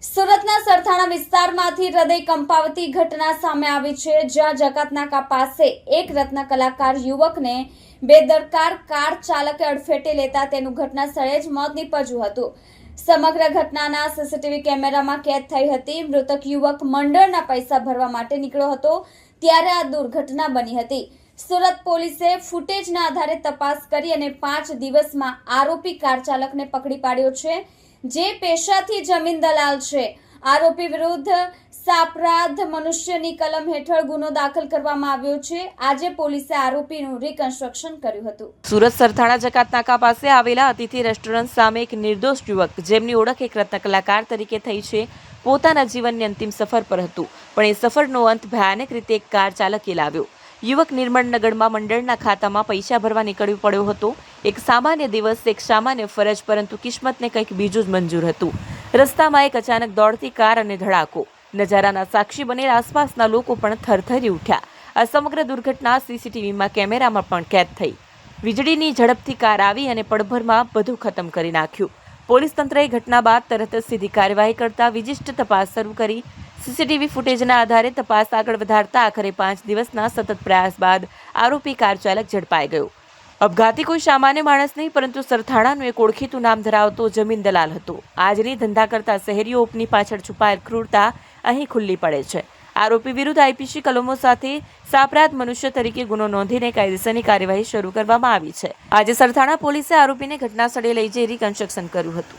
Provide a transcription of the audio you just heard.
સુરતના સરથાણા વિસ્તારમાંથી હૃદય કંપાવતી ઘટના સામે આવી છે, જ્યાં જકાતનાકા પાસે એક રત્ન કલાકાર યુવકને બેદરકાર કાર ચાલકે અડફેટે લેતા તેનું ઘટના સ્થળે જ મોત નીપજ્યું હતું. સમગ્ર ઘટનાના સીસીટીવી કેમેરામાં કેદ થઈ હતી. મૃતક યુવક મંડળના પૈસા ભરવા માટે નીકળ્યો હતો ત્યારે આ દુર્ઘટના બની હતી. સુરત પોલીસે ફૂટેજના આધારે તપાસ કરી અને 5 દિવસમાં આરોપી કાર ચાલકને પકડી પાડ્યો છે, જે પેશાથી જમીન દલાલ છે. આરોપી વિરુદ્ધ સાપરાધ મનુષ્યની કલમ હેઠળ ગુનો દાખલ કરવામાં આવ્યો છે. આજે પોલીસે આરોપીનું રિકન્સ્ટ્રક્શન કર્યું હતું. સુરત સરથાણા જકાતનાકા પાસે આવેલા અતિથિ રેસ્ટોરન્ટ સામે એક નિર્દોષ યુવક, જેમની ઓળખ એક રત્ન કલાકાર તરીકે થઈ છે, પોતાના જીવનની અંતિમ સફર પર હતું. પણ એ સફરનો અંત ભયાનક રીતે એક કાર ચાલકે લાવ્યો. યુવક નિર્મળનગરમાં મંડળના ખાતામાં પૈસા ભરવા નીકળ્યો પડ્યો હતો. એક સામાન્ય દિવસ, એક સામાન્ય ફરજ, પરંતુ કિસ્મતને કંઈક બીજું જ મંજૂર હતું. રસ્તામાં એક અચાનક દોડતી કાર અને ધડાકો. નજારાના સાક્ષી બનેલા આસપાસના લોકો પણ થરથરી ઉઠ્યા. આ સમગ્ર દુર્ઘટના સીસીટીવીમાં કેમેરામાં પણ કેદ થઈ. વીજળીની ઝડપથી કાર આવી અને પળભરમાં બધું ખતમ કરી નાખ્યું. પોલીસ તંત્રએ ઘટના બાદ તરત જ સીધી કાર્યવાહી કરતા વિશિષ્ટ તપાસ શરૂ કરી. સીસીટીવી ફૂટેજના આધારે તપાસ આગળ વધારતા આખરે 5 દિવસના સતત પ્રયાસ બાદ આરોપી કાર ચાલક ઝડપાઈ ગયો. અપઘાતી કોઈ સામાન્ય માણસ નહીં, પરંતુ સરથાણાનું એક ઓળખીતું નામ ધરાવતો જમીન દલાલ હતો. આજની ધંધા કરતા શહેરીઓની પાછળ છુપાયેલ ક્રૂરતા અહીં ખુલ્લી પડે છે. આરોપી વિરુદ્ધ આઈપીસી કલમો સાથે સાપરાધ મનુષ્ય તરીકે ગુનો નોંધીને કાયદેસરની કાર્યવાહી શરૂ કરવામાં આવી છે. આજે સરથાણા પોલીસે આરોપીને ઘટના સ્થળે લઈ જઈ રિકન્સ્ટ્રક્શન કર્યું હતું.